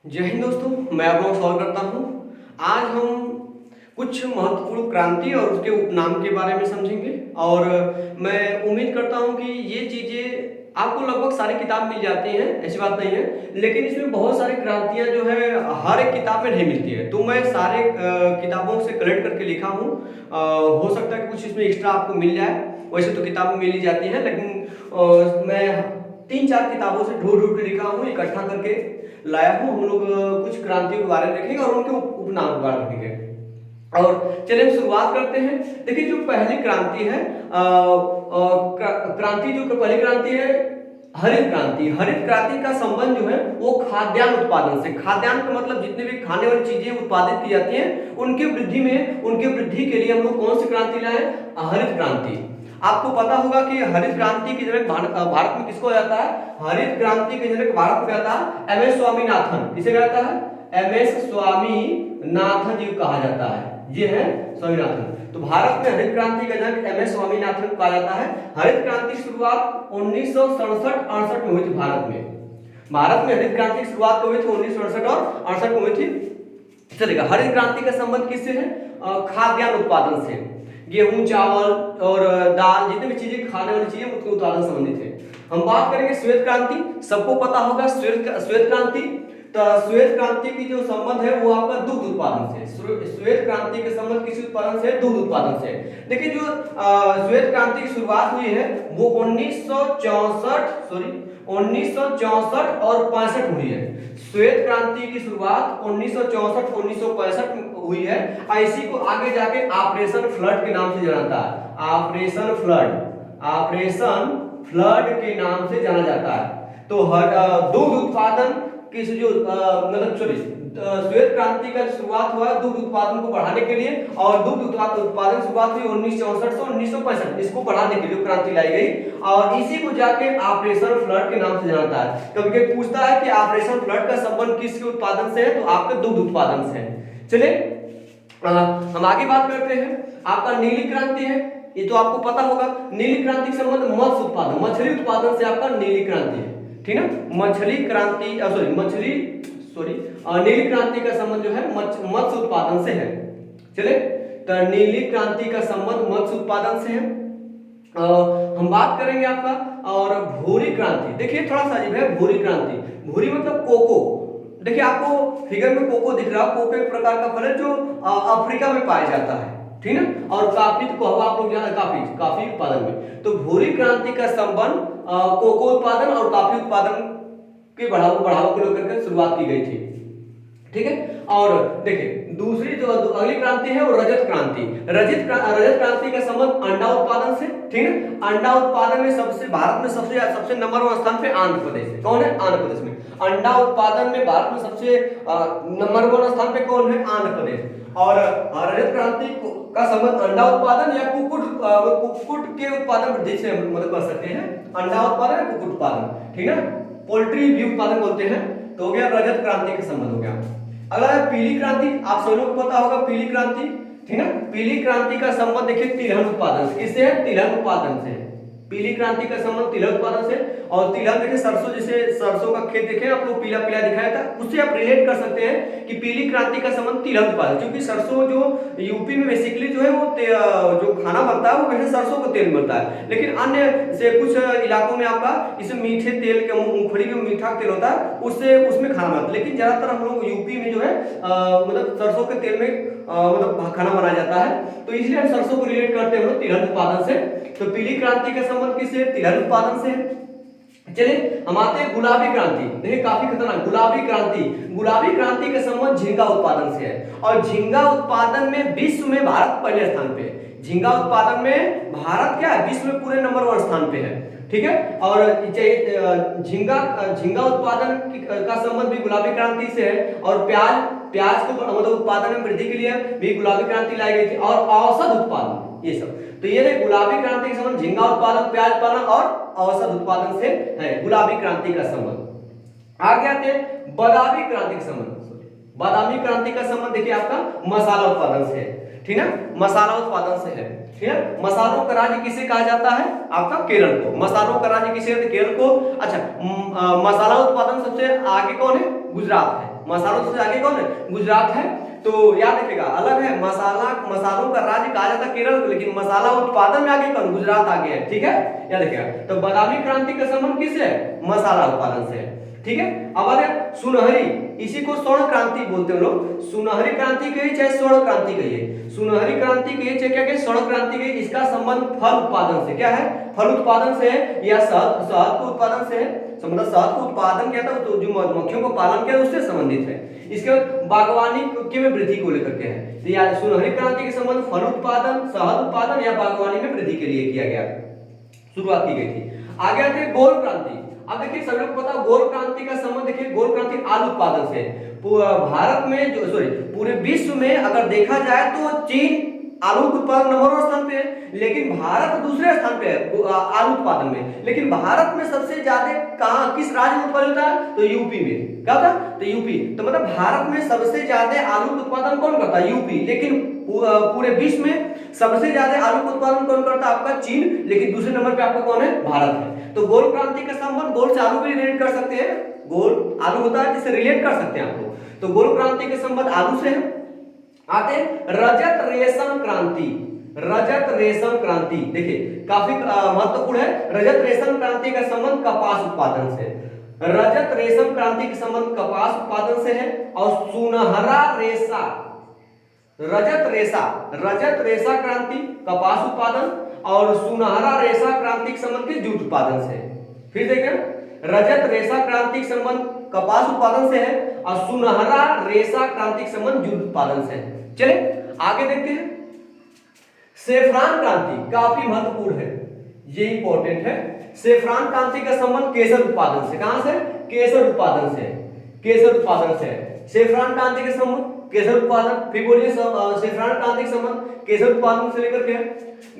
जय हिंद दोस्तों, मैं आप लोग सॉल्व करता हूँ। आज हम कुछ महत्वपूर्ण क्रांति और उसके उपनाम के बारे में समझेंगे और मैं उम्मीद करता हूँ कि ये चीज़ें आपको लगभग सारी किताब मिल जाती हैं, ऐसी बात नहीं है। लेकिन इसमें बहुत सारी क्रांतियाँ जो है हर एक किताब में नहीं मिलती है, तो मैं सारे किताबों से कलेक्ट करके लिखा हूँ। हो सकता है कि कुछ इसमें एक्स्ट्रा आपको मिल जाए। वैसे तो किताब में मिल ही जाती है, लेकिन मैं 3-4 किताबों से ढूंढ ढूंढ के लिखा हूँ, इकट्ठा करके लाया हूँ। हम लोग कुछ क्रांतियों के बारे में देखेंगे और उनके उपनाम के बारे में देखेंगे। और चलिए हम शुरुआत करते हैं। देखिए, जो पहली क्रांति है, क्रांति जो पहली क्रांति है हरित क्रांति। हरित क्रांति का संबंध जो है वो खाद्यान्न उत्पादन से। खाद्यान्न का मतलब जितने भी खाने वाली चीजें उत्पादित की जाती हैं उनकी वृद्धि के लिए हम लोग कौन सी क्रांति लाए? हरित क्रांति। आपको पता होगा कि हरित क्रांति के जनक भारत में किसको जाता है? हरित क्रांति के जनक भारत में जाता है एम एस स्वामीनाथन। किसे कहता है? एम एस स्वामीनाथन जी को कहा जाता है। ये है स्वामीनाथन। तो भारत में हरित क्रांति का जनक एम एस स्वामीनाथन को कहा जाता है। हरित क्रांति की शुरुआत 1967-68 में हुई थी भारत में। भारत में हरित क्रांति की शुरुआत हुई थी 1967 और 68 में हुई थी। चलेगा। हरित क्रांति का संबंध किससे है? खाद्यान्न उत्पादन से। गेहूं, चावल और दाल, जितनी भी चीजें खाने वाली चीजें उसके उत्पादन संबंधित है। हम बात करेंगे श्वेत क्रांति। सबको पता होगा श्वेत क्रांति। तो श्वेत क्रांति की जो संबंध है वो आपका दूध उत्पादन से। श्वेत क्रांति के संबंध किस उत्पादन से? दूध उत्पादन से। देखिए, जो श्वेत क्रांति की शुरुआत हुई है वो 1964 और 65 हुई है। श्वेत क्रांति की शुरुआत 1964-1965 में हुई है। इसी को आगे जाके ऑपरेशन फ्लड के नाम से जाना जाता है। ऑपरेशन फ्लड के नाम से जाना जाता है। तो दूध उत्पादन की जो श्वेत क्रांति का शुरुआत हुआ दूध उत्पादन को बढ़ाने के लिए, और दूध उत्पादन शुरुआत हुई 1964 से 1965। इसको बढ़ाने के लिए क्रांति लाई गई और इसी को जाके ऑपरेशन फ्लड के नाम से जाना जाता है। कभी पूछता है कि ऑपरेशन फ्लड का संबंध किसके उत्पादन से है, तो आपके दूध उत्पादन से है। चलिए हम आगे बात करते हैं। आपका नीली क्रांति है, ये तो आपको पता होगा। नीली क्रांति का संबंध मत्स्य उत्पादन, मछली उत्पादन से आपका नीली क्रांति है, ठीक है। नीली क्रांति का संबंध जो है मत्स्य उत्पादन से है। चले, तो नीली क्रांति का संबंध मत्स्य उत्पादन से है। हम बात करेंगे आपका और भूरी क्रांति। देखिए, थोड़ा सा अजीब है भूरी क्रांति। भूरी मतलब कोको। देखिए, आपको फिगर में कोको दिख रहा है। कोको एक प्रकार का फल है जो अफ्रीका में पाया जाता है, ठीक है। और काफी को आप लोग जाना काफी उत्पादन में। तो भूरी क्रांति का संबंध कोको उत्पादन और कॉफी उत्पादन के बढ़ावा को लेकर शुरुआत की गई थी, ठीक है। और देखिए, दूसरी जो अगली क्रांति है वो रजत क्रांति। रजत क्रांति का संबंध अंडा उत्पादन से, ठीक है। अंडा उत्पादन में भारत में सबसे नंबर 1 स्थान पे आंध्र प्रदेश है। कौन है? आंध्र प्रदेश में। अंडा उत्पादन में भारत में सबसे नंबर 1 स्थान पे कौन है? आंध्र प्रदेश। और रजत क्रांति का संबंध अंडा उत्पादन या कुक्कुट के उत्पादन वृद्धि से मदद कर सकते हैं। अंडा उत्पादन, कुक्कुट उत्पादन, ठीक है। पोल्ट्री भी उत्पादन बोलते हैं। तो हो गया रजत क्रांति का संबंध हो गया। अगला है पीली क्रांति। आप सब लोग को पता होगा पीली क्रांति, ठीक है। पीली क्रांति का संबंध देखिए तिलहन उत्पादन से। किससे है? तिलहन उत्पादन से। पीली क्रांति का संबंध तिलहन उत्पादन से। और तिलहन देखिए, सरसों, जैसे सरसों का खेत देखे आप लोग, पीला पीला दिखाया था, उससे आप रिलेट कर सकते हैं कि पीली क्रांति का संबंध तिलहन उत्पादन। क्योंकि सरसों जो यूपी में बेसिकली जो है वो जो खाना बनता है वो वैसे सरसों का तेल बनता है। लेकिन अन्य से कुछ इलाकों में आपका इसे मीठे तेल के, मूंगफली का मीठा तेल होता है, उसमें खाना बनता है। लेकिन ज्यादातर हम लोग यूपी में जो है मतलब सरसों के तेल में मतलब खाना बनाया जाता है। तो इसलिए हम सरसों को रिलेट करते हैं तिलहन उत्पादन से। तो पीली क्रांति का संबंध किससे? तिलहन उत्पादन से है। चलिए हम आते हैं गुलाबी क्रांति। देखिए, काफी खतरनाक गुलाबी क्रांति का संबंध झींगा उत्पादन से है। और झींगा उत्पादन में विश्व में भारत पहले स्थान पे है। झींगा उत्पादन में भारत क्या है? विश्व में पूरे नंबर 1 स्थान पे है, ठीक है। और झींगा उत्पादन का संबंध भी गुलाबी क्रांति से है। और प्याज को मतलब उत्पादन में वृद्धि के लिए भी गुलाबी क्रांति लाई गई थी। और औषध उत्पादन, ये सब। तो ये देखिए, गुलाबी क्रांति के संबंध झींगा उत्पादन, प्याज उत्पादन और औषध उत्पादन से है गुलाबी क्रांति का संबंध। आगे आते हैं बादामी क्रांति का संबंध। बादामी क्रांति का संबंध देखिए आपका मसाला उत्पादन से है, ठीक है। मसाला उत्पादन से है, ठीक है। मसालों का राज्य किसे कहा जाता है? आपका केरल को। मसालों का राज्य किसे? केरल को। अच्छा, मसाला उत्पादन सबसे आगे कौन है? गुजरात है। मसालों से आगे कौन है? गुजरात है। तो याद रखिएगा, अलग है मसालों का राज्य कहा जाता है केरल को, लेकिन मसाला उत्पादन में आगे कौन? गुजरात आगे है। ठीक है, याद रखिएगा। तो बादामी क्रांति का संबंध किससे है? मसाला उत्पादन से है। ठीक है, अब आगे सुनहरी, इसी को स्वर्ण क्रांति बोलते हैं लोग। सुनहरी क्रांति कहिए चाहे स्वर्ण क्रांति कहिए, सुनहरी क्रांति कहिए चाहे क्या कहिए स्वर्ण क्रांति कहिए, इसका संबंध फल उत्पादन से क्या है? फल उत्पादन से है या शहद के उत्पादन से है। मतलब शहद का उत्पादन क्या था, तो जो मधुमक्खियों को पालन किया उससे संबंधित है। इसके बाद बागवानी के में वृद्धि को लेकर के है। तो यार सुनहरी क्रांति के संबंध फल उत्पादन, शहद उत्पादन या बागवानी में वृद्धि के लिए किया गया, शुरुआत की गई थी। आगे आते हैं गोल क्रांति। अब देखिए सब लोग पता, गोल क्रांति का संबंध देखिए, गोल क्रांति आलू उत्पादन से। भारत में जो पूरे विश्व में अगर देखा जाए तो चीन आलू उत्पादन नंबर 1 स्थान पे है, लेकिन भारत दूसरे स्थान पे है आलू उत्पादन में। लेकिन भारत में सबसे ज्यादा कहां, किस राज्य में उत्पादन होता है? तो यूपी में। क्या था? तो यूपी। तो मतलब भारत में सबसे ज्यादा आलू उत्पादन कौन करता है? यूपी। लेकिन पूरे विश्व में सबसे ज्यादा आलू उत्पादन कौन करता है? आपका चीन। लेकिन दूसरे नंबर पे आपका कौन है? भारत है। तो गोल क्रांति का संबंध गोल से आलू भी रिलेट कर सकते हैं, गोल आलू होता है जिससे रिलेट कर सकते हैं आप लोग। तो गोल क्रांति के संबंध आलू से है। आते हैं रजत रेशम क्रांति। रजत रेशम क्रांति देखिए काफी महत्वपूर्ण है। रजत रेशम क्रांति का संबंध कपास उत्पादन से। रजत रेशम क्रांति का संबंध कपास उत्पादन से है। और सुनहरा रेशा, रजत रेशा क्रांति कपास उत्पादन, और सुनहरा रेशा क्रांति के संबंध के जूट उत्पादन से। फिर देखें, रजत रेशा क्रांति का संबंध कपास उत्पादन से है और सुनहरा रेशा क्रांति का संबंध जूट उत्पादन से है। चले आगे देखते हैं। सेफ्रॉन क्रांति काफी महत्वपूर्ण है, ये इंपॉर्टेंट है। सेफ्रॉन क्रांति का संबंध केसर उत्पादन से। कहां से? केसर उत्पादन से। केसर उत्पादन से सेफ्रॉन क्रांति के संबंध केसर उत्पादन। फिर बोलिए सेफ्रॉन क्रांति के संबंध केसर उत्पादन से लेकर के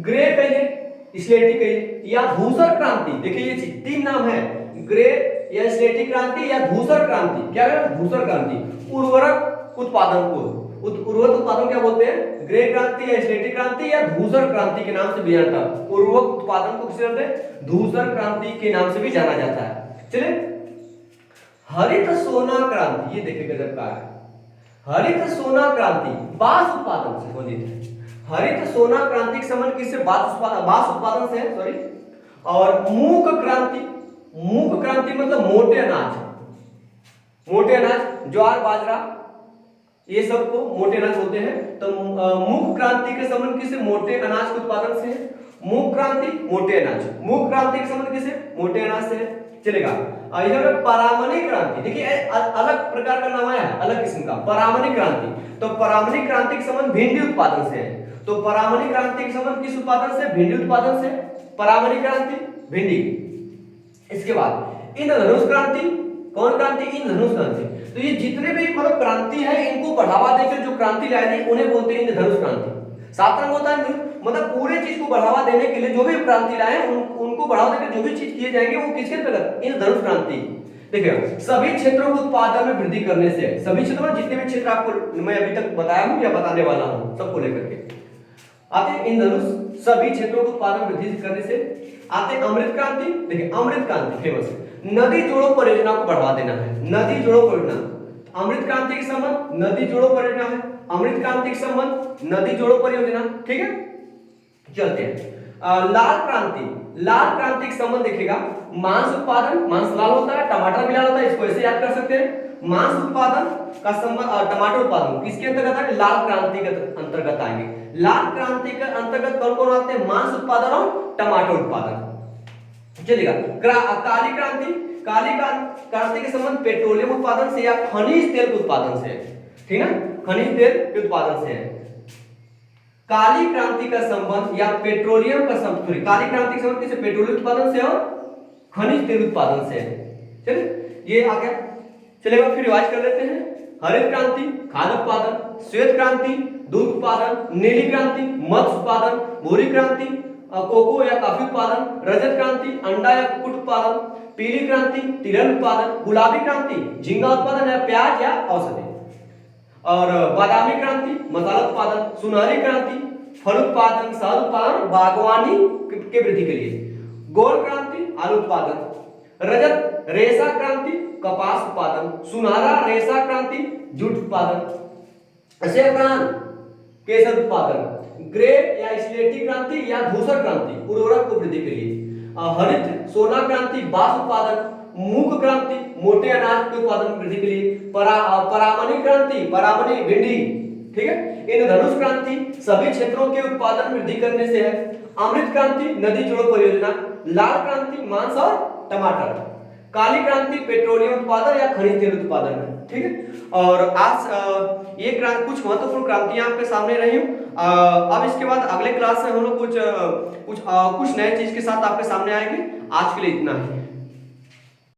ग्रे कहिए, स्लेटी कहिए या धूसर क्रांति। देखिए ये चीज 3 नाम है, ग्रे या स्लेटी क्रांति या धूसर क्रांति। क्या है? धूसर क्रांति। उर्वरक उत्पादन को उर्वरक उत्पादन क्या बोलते हैं? ग्रे क्रांति या स्लेटी क्रांति या धूसर क्रांति के नाम से भी जाना जाता है। उर्वरक उत्पादन को किसे कहते हैं? धूसर क्रांति के नाम से भी जाना जाता है। चलिए हरित सोना क्रांति, ये देखिए गजब का है। हरित सोना क्रांति बांस उत्पादन से संबंधित है। हरित सोना क्रांति के संबंध किससे? बांस उत्पादन से है, सॉरी। और मूक क्रांति, मूक क्रांति मतलब मोटे अनाज, मोटे अनाज ज्वार बाजरा ये सब को मोटे अनाज होते हैं। तो मूक क्रांति के संबंध किससे? मोटे अनाज के उत्पादन से है। मूक क्रांति मोटे अनाज, मूक क्रांति के संबंध किससे? मोटे अनाज से है। चलेगा। इधर परामनी क्रांति, देखिए अलग प्रकार का नाम है, अलग किस्म का परामनी क्रांति। तो परामनी क्रांति के संबंध भिंडी उत्पादन से है। तो परामनी क्रांति के संबंध किस उत्पादन से? भिंडी उत्पादन से। परामनी क्रांति भिंडी। इसके बाद इंद्रधनुष क्रांति, कौन क्रांति? इंद्रधनुष क्रांति। तो ये जितने भी मतलब क्रांति है इनको बढ़ावा देकर जो क्रांति लाई गई उन्हें बोलते हैं इंद्रधनुष क्रांति। 7 रंग होता है, मतलब पूरे चीज को बढ़ावा देने के लिए जो भी क्रांति लाए उनको बढ़ावा देकर जो भी चीज किए जाएंगे वो किसके अंतर्गत? इंद्रधनुष क्रांति। देखिए सभी क्षेत्रों के उत्पादन में वृद्धि करने से, सभी क्षेत्रों में जितने भी क्षेत्र आपको मैं अभी तक बताया हूं या बताने वाला हूं सबको लेकर के आते हैं इंद्रधनुष। सभी क्षेत्रों को उत्पादन वृद्धि करने से आते हैं अमृत क्रांति। देखिए अमृत क्रांति फेमस है, नदी जोड़ो परियोजना को बढ़ावा देना है। नदी जोड़ो परियोजना अमृत क्रांति के संबंध नदी जोड़ो परियोजना है। अमृत क्रांति के संबंध नदी जोड़ो परियोजना। ठीक है, चलते हैं लाल क्रांति। लाल क्रांति के संबंध देखिएगा मांस उत्पादन, मांस लाल होता है, टमाटर भी लाल होता है, इसको ऐसे याद कर सकते हैं। मांस उत्पादन का संबंध टमाटर उत्पादन किसके अंतर्गत है? लाल क्रांति के अंतर्गत आएंगे। लाल क्रांति के अंतर्गत कौन कौन आते हैं? मांस उत्पादन और टमाटर उत्पादन। चलेगा। काली क्रांति, काली क्रांति के संबंध पेट्रोलियम उत्पादन से या खनिज तेल के उत्पादन से, ठीक है, खनिज तेल के उत्पादन से है। काली क्रांति का संबंध या पेट्रोलियम का संबंध, काली क्रांति का संबंध किसे? पेट्रोलियम उत्पादन से और खनिज तेल उत्पादन से है। चलिए ये आ गया। चलेगा, फिर रिवाइज कर लेते हैं। हरित क्रांति खाद्य उत्पादन, श्वेत क्रांति दूध उत्पादन, नीली क्रांति मत्स्य उत्पादन, भूरी क्रांति कोको या कॉफी उत्पादन, रजत क्रांति अंडा या कुक्कुट उत्पादन, पीली क्रांति तिलहन उत्पादन, गुलाबी क्रांति झींगा उत्पादन या प्याज या औषधि, और बादामी क्रांति मसाला उत्पादन, सुनहरी क्रांति फल उत्पादन, शहद उत्पादन, बागवानी के वृद्धि के लिए, गोल क्रांति आलू उत्पादन, रजत रेशा क्रांति कपास उत्पादन, सुनहरा रेशा क्रांति जूट उत्पादन, सैफरान केसर उत्पादन, ग्रे या स्लेटी क्रांति या धूसर क्रांति उर्वरक को वृद्धि के लिए, हरित सोना क्रांति बांस उत्पादन, मूंग क्रांति मोटे अनाज के उत्पादन में वृद्धि के लिए, परामनी क्रांति परामनी भिंडी, ठीक है, इंद्रधनुष क्रांति सभी क्षेत्रों के उत्पादन में वृद्धि करने से है, अमृत क्रांति नदी जोड़ो परियोजना, लाल क्रांति मांस और टमाटर, काली क्रांति पेट्रोलियम उत्पादन या खनिज तेल उत्पादन में, ठीक है। और आज ये कुछ महत्वपूर्ण क्रांतियां आपके सामने रही हूं। अब इसके बाद अगले क्लास में हम लोग कुछ नए चीज के साथ आपके सामने आएंगे। आज के लिए इतना ही।